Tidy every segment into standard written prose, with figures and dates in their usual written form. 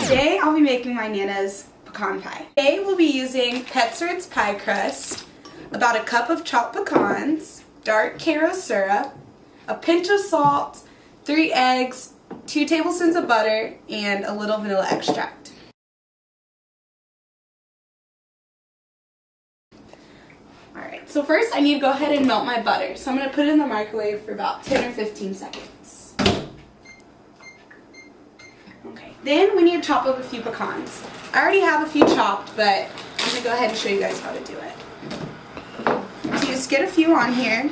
Today I'll be making my Nana's pecan pie. Today we'll be using Petzer's pie crust, about a cup of chopped pecans, dark Karo syrup, a pinch of salt, 3 eggs, 2 tablespoons of butter, and a little vanilla extract. Alright, so first I need to go ahead and melt my butter. So I'm going to put it in the microwave for about 10 or 15 seconds. Okay, then we need to chop up a few pecans. I already have a few chopped, but I'm going to go ahead and show you guys how to do it. So you just get a few on here,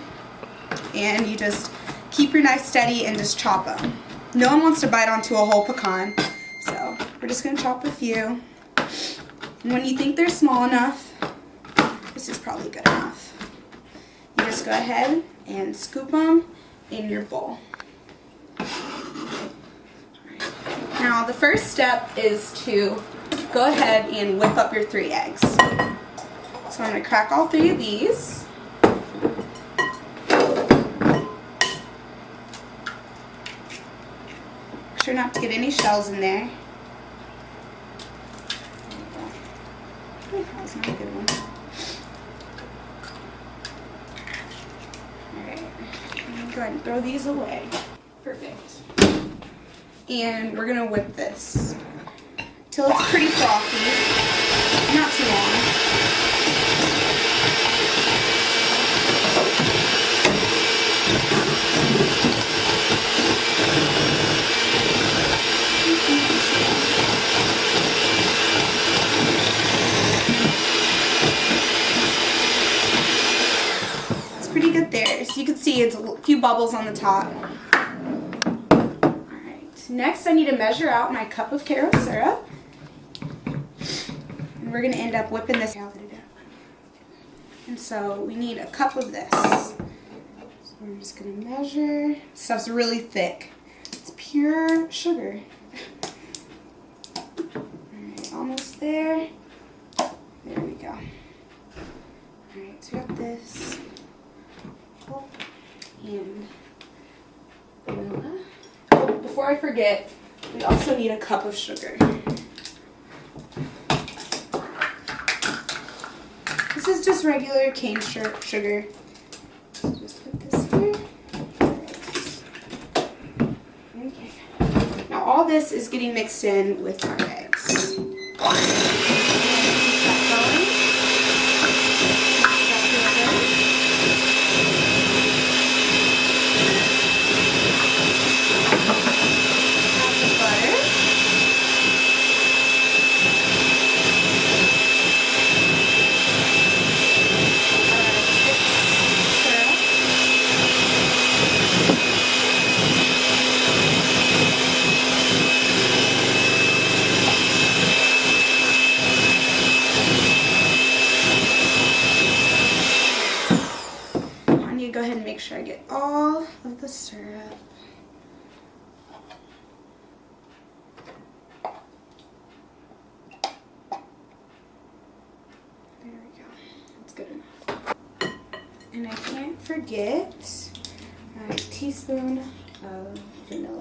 and you just keep your knife steady and just chop them. No one wants to bite onto a whole pecan, so we're just going to chop a few. And when you think they're small enough, this is probably good enough. You just go ahead and scoop them in your bowl. Now the first step is to go ahead and whip up your 3 eggs. So I'm going to crack all 3 of these. Make sure not to get any shells in there. That was not a good one. Alright, go ahead and throw these away. Perfect. And we're going to whip this till it's pretty frothy, not too long. It's pretty good there. So you can see it's a few bubbles on the top. Next, I need to measure out my cup of Karo syrup. And we're going to end up whipping this out. And so we need a cup of this. So we're just going to measure. This stuff's really thick. It's pure sugar. Alright, almost there. There we go. Alright, so we got this. Oh, and vanilla. Before I forget, we also need a cup of sugar. This is just regular cane sugar. So just put this here. Okay. Now all this is getting mixed in with our eggs. Go ahead and make sure I get all of the syrup. There we go. That's good enough. And I can't forget my teaspoon of vanilla.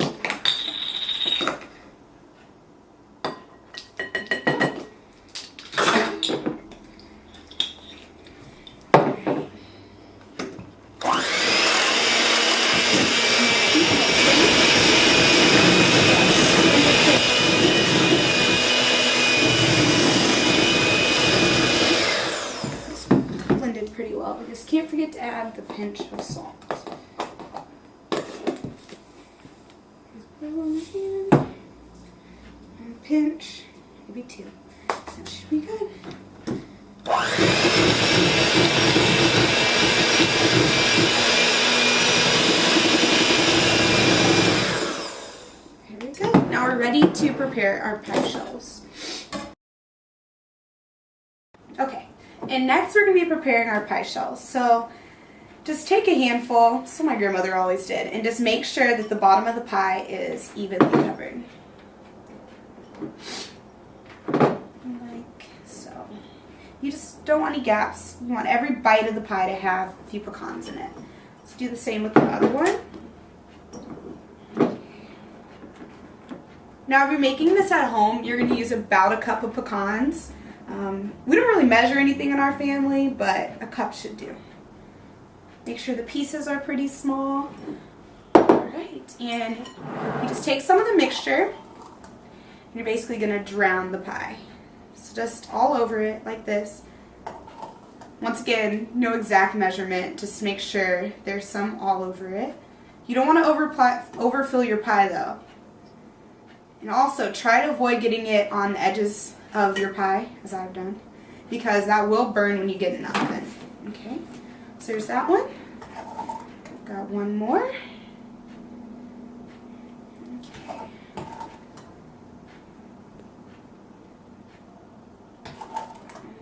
Pretty well. We just can't forget to add the pinch of salt. Just put it on the hand. And a pinch, maybe 2. That should be good. Here we go. Now we're ready to prepare our pie shells. Okay. And next we're going to be preparing our pie shells. So just take a handful, so my grandmother always did, and just make sure that the bottom of the pie is evenly covered. Like so. You just don't want any gaps. You want every bite of the pie to have a few pecans in it. So do the same with the other one. Now if you're making this at home, you're going to use about a cup of pecans. We don't really measure anything in our family, but a cup should do. Make sure the pieces are pretty small. Alright, and you just take some of the mixture, and you're basically going to drown the pie. So just all over it like this. Once again, no exact measurement, just make sure there's some all over it. You don't want to overfill your pie though. And also try to avoid getting it on the edges of your pie, as I've done, because that will burn when you get in the oven. Okay, so there's that one. Got one more. Okay.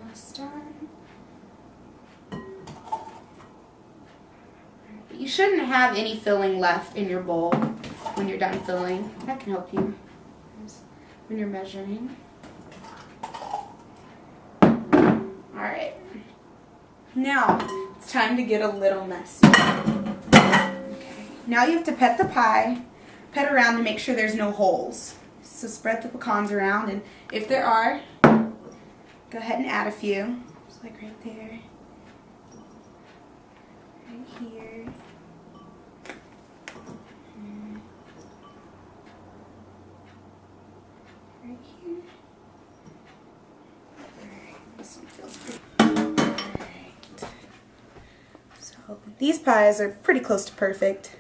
Almost done. You shouldn't have any filling left in your bowl when you're done filling. That can help you when you're measuring. Alright. Now, it's time to get a little messy. Okay. Now you have to pet the pie, pet around to make sure there's no holes. So spread the pecans around, and if there are, go ahead and add a few. Just like right there. Right here. Right here. Alright, this one feels pretty. Alright. So these pies are pretty close to perfect.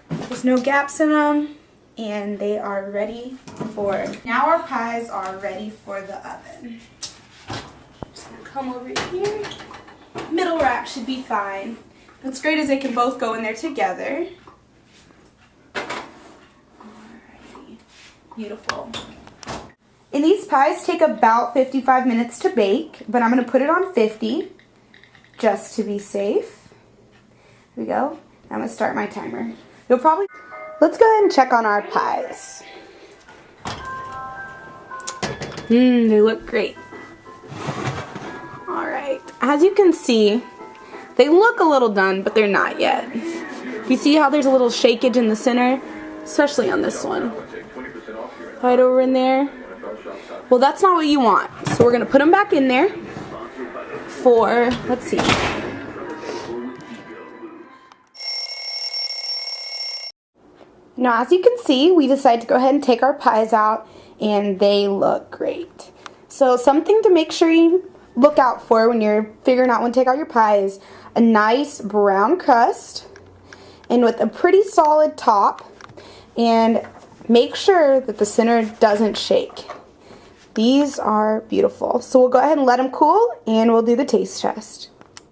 There's no gaps in them, and they are ready for. Now our pies are ready for the oven. Just gonna come over here. Middle rack should be fine. What's great is they can both go in there together. Alrighty. Beautiful. And these pies take about 55 minutes to bake, but I'm going to put it on 50 just to be safe. Here we go. I'm going to start my timer. Let's go ahead and check on our pies. They look great. Alright. As you can see, they look a little done, but they're not yet. You see how there's a little shakeage in the center? Especially on this one. Right over in there. Well, that's not what you want. So we're going to put them back in there for, let's see. Now, as you can see, we decided to go ahead and take our pies out, and they look great. So something to make sure you look out for when you're figuring out when to take out your pie is a nice brown crust, and with a pretty solid top, and make sure that the center doesn't shake. These are beautiful. So we'll go ahead and let them cool, and we'll do the taste test.